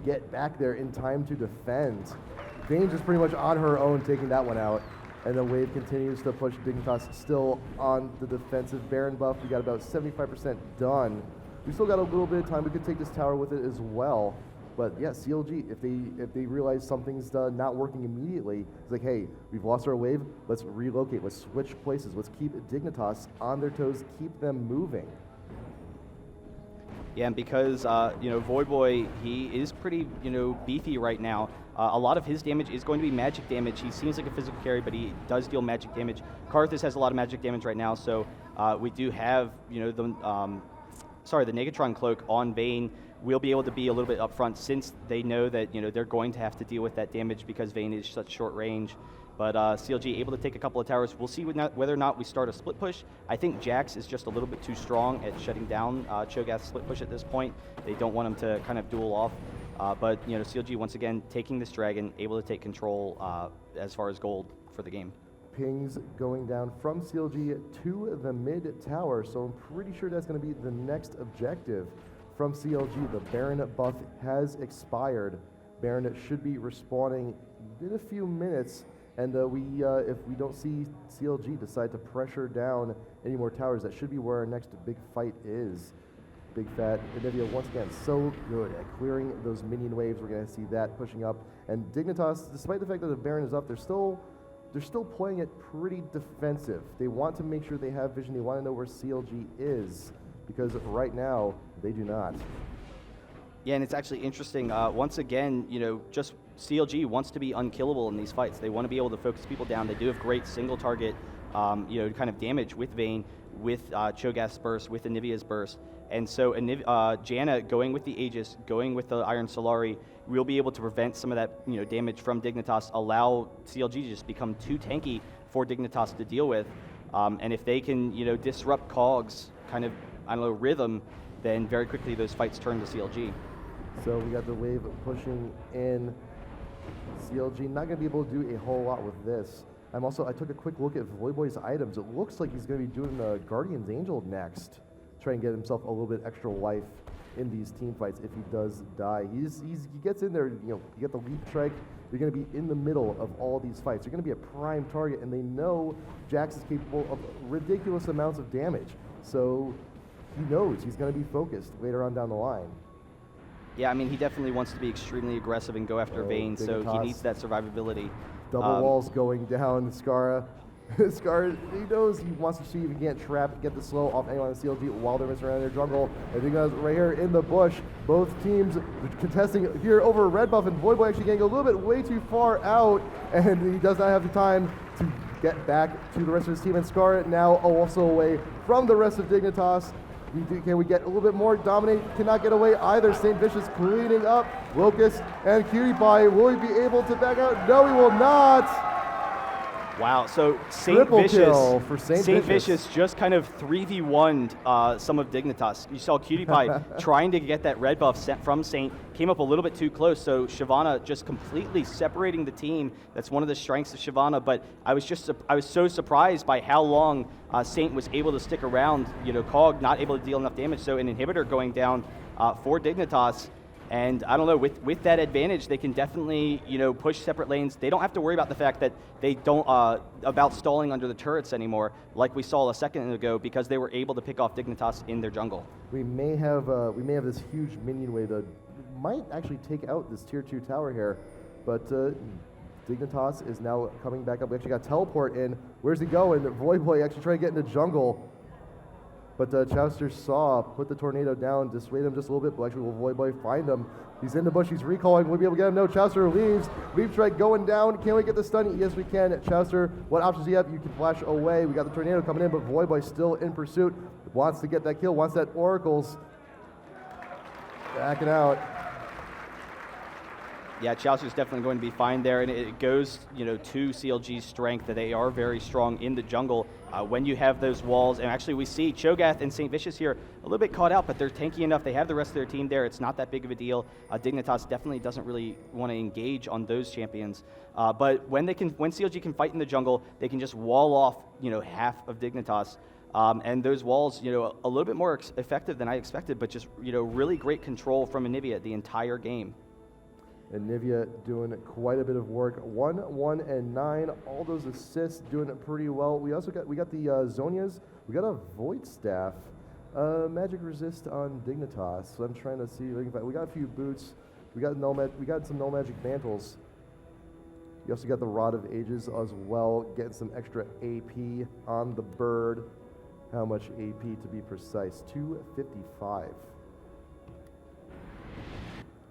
get back there in time to defend. Vayne just pretty much on her own taking that one out. And the wave continues to push. Dignitas still on the defensive. Baron buff, we got about 75% done. We still got a little bit of time. We could take this tower with it as well. But yeah, CLG, if they realize something's not working immediately, it's like, hey, we've lost our wave. Let's relocate. Let's switch places. Let's keep Dignitas on their toes. Keep them moving. Yeah, and because Voyboy, he is pretty beefy right now. A lot of his damage is going to be magic damage. He seems like a physical carry, but he does deal magic damage. Karthus has a lot of magic damage right now, so we do have the Negatron cloak on Vayne. We'll be able to be a little bit upfront since they know that they're going to have to deal with that damage because Vayne is such short range. But CLG able to take a couple of towers. We'll see whether or not we start a split push. I think Jax is just a little bit too strong at shutting down Cho'Gath's split push at this point. They don't want him to kind of duel off. But CLG once again taking this dragon, able to take control as far as gold for the game. Pings going down from CLG to the mid tower, so I'm pretty sure that's going to be the next objective from CLG. The Baron buff has expired. Baron should be respawning in a few minutes, and if we don't see CLG decide to pressure down any more towers, that should be where our next big fight is. Big Fat Anivia once again so good at clearing those minion waves. We're going to see that pushing up, and Dignitas, despite the fact that the Baron is up, they're still playing it pretty defensive. They want to make sure they have vision. They want to know where CLG is, because right now they do not. Yeah, and it's actually interesting. Once again, just CLG wants to be unkillable in these fights. They want to be able to focus people down. They do have great single target, kind of damage with Vayne, with Cho'Gath's burst, with Anivia's burst. And so Janna going with the Aegis, going with the Iron Solari, we'll be able to prevent some of that damage from Dignitas, allow CLG to just become too tanky for Dignitas to deal with. And if they can disrupt Cog's kind of, rhythm, then very quickly those fights turn to CLG. So we got the wave pushing in. CLG not going to be able to do a whole lot with this. I took a quick look at Voyboy's items. It looks like he's going to be doing the Guardian's Angel next. Try and get himself a little bit extra life in these team fights if he does die. He gets in there, you get the leap strike. You're going to be in the middle of all these fights. You're going to be a prime target, and they know Jax is capable of ridiculous amounts of damage. So he knows he's going to be focused later on down the line. Yeah, I mean, he definitely wants to be extremely aggressive and go after Vayne, so he needs that survivability. Double walls going down. Skara, he knows he wants to see if he can't trap, get the slow off anyone in CLG while they're messing around in their jungle. I think that's right here in the bush. Both teams contesting here over red buff, and Voyboy actually getting a little bit way too far out, and he does not have the time to get back to the rest of his team. And Skara now also away from the rest of Dignitas. Can we get a little bit more? Dominate cannot get away either. St. Vicious cleaning up. Locust and Cutie Pie, will he be able to back out? No, he will not. Wow, so St. Vicious just kind of 3v1'd some of Dignitas. You saw Cutie Pie trying to get that red buff sent from Saint, came up a little bit too close, so Shyvana just completely separating the team. That's one of the strengths of Shyvana, but I was so surprised by how long Saint was able to stick around. Cog not able to deal enough damage, so an inhibitor going down for Dignitas. And I don't know, with that advantage, they can definitely, push separate lanes. They don't have to worry about the fact that they don't, about stalling under the turrets anymore, like we saw a second ago, because they were able to pick off Dignitas in their jungle. We may have this huge minion wave that might actually take out this tier 2 tower here, but Dignitas is now coming back up. We actually got teleport in. Where's he going? Voyboy actually trying to get in the jungle. But Chowster saw, put the tornado down, dissuade him just a little bit, but actually will Voyboy find him. He's in the bush, he's recalling, will we be able to get him? No, Chowster leaves. Leap strike going down. Can we get the stun? Yes, we can. Chowster, what options do you have? You can flash away. We got the tornado coming in, but Voyboy still in pursuit. Wants to get that kill, wants that oracles. Backing out. Yeah, Chowster's definitely going to be fine there, and it goes, to CLG's strength that they are very strong in the jungle when you have those walls. And actually, we see Cho'Gath and St. Vicious here a little bit caught out, but they're tanky enough. They have the rest of their team there. It's not that big of a deal. Dignitas definitely doesn't really want to engage on those champions. But when CLG can fight in the jungle, they can just wall off, half of Dignitas. And those walls, a little bit more effective than I expected, but just, really great control from Anivia the entire game. And Nivea doing quite a bit of work. 1, 1, and 9. All those assists doing it pretty well. We also got the Zonias. We got a Void Staff. Magic Resist on Dignitas. So I'm trying to see if I can find. We got a few boots. We got some Null Magic Mantles. You also got the Rod of Ages as well, getting some extra AP on the bird. How much AP to be precise? 255.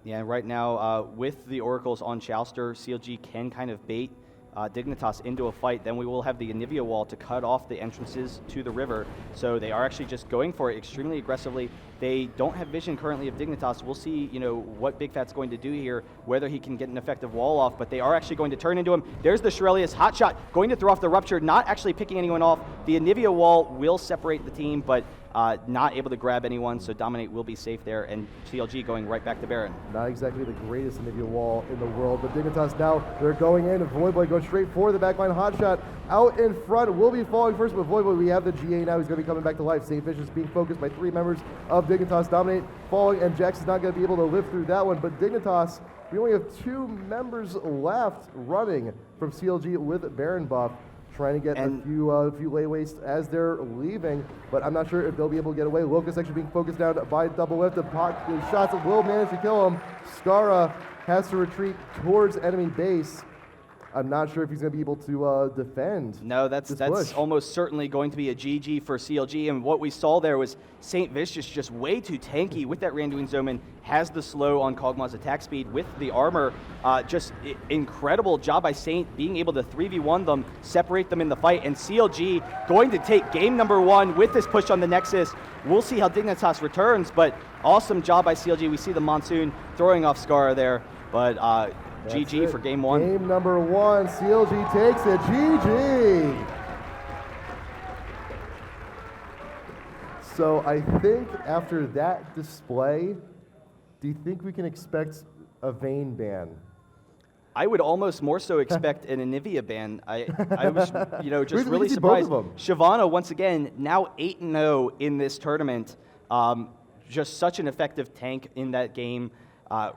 Yeah, and right now, with the Oracles on Chowster, CLG can kind of bait Dignitas into a fight. Then we will have the Anivia wall to cut off the entrances to the river. So they are actually just going for it extremely aggressively. They don't have vision currently of Dignitas. We'll see, what Big Fat's going to do here, whether he can get an effective wall off, but they are actually going to turn into him. There's the Shirelius hot shot, going to throw off the Rupture, not actually picking anyone off. The Anivia wall will separate the team, but not able to grab anyone, so Dominate will be safe there, and CLG going right back to Baron. Not exactly the greatest Anivia wall in the world, but Dignitas now, they're going in, and Voidboy goes straight for the backline hot shot. Out in front, will be falling first, but Voidboy, we have the GA now, he's going to be coming back to life. St. Vicious being focused by 3 members of Dignitas. Dominate falling, and Jax is not going to be able to live through that one, but Dignitas, we only have 2 members left running from CLG with Baron buff. Trying to get a few layways as they're leaving, but I'm not sure if they'll be able to get away. Locust actually being focused down by Double Lift. The shots will manage to kill him. Skara has to retreat towards enemy base. I'm not sure if he's going to be able to defend. No, that's almost certainly going to be a GG for CLG, and what we saw there was St. Vicious just way too tanky with that Randuin Zoman, has the slow on Kog'Maw's attack speed with the armor. Just incredible job by Saint being able to 3v1 them, separate them in the fight, and CLG going to take game number 1 with this push on the Nexus. We'll see how Dignitas returns, but awesome job by CLG. We see the Monsoon throwing off Skara there, but GG for game 1. Game number 1, CLG takes it. GG. So I think after that display, do you think we can expect a Vayne ban? I would almost more so expect an Anivia ban. I was, just We really see both surprised. of them. Shyvana, once again, now 8-0 in this tournament. Just such an effective tank in that game.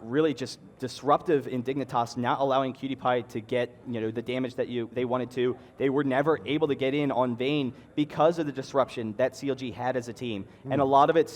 Really just disruptive in Dignitas, not allowing Cutie Pie to get the damage that they wanted to. They were never able to get in on Vayne because of the disruption that CLG had as a team. And a lot of it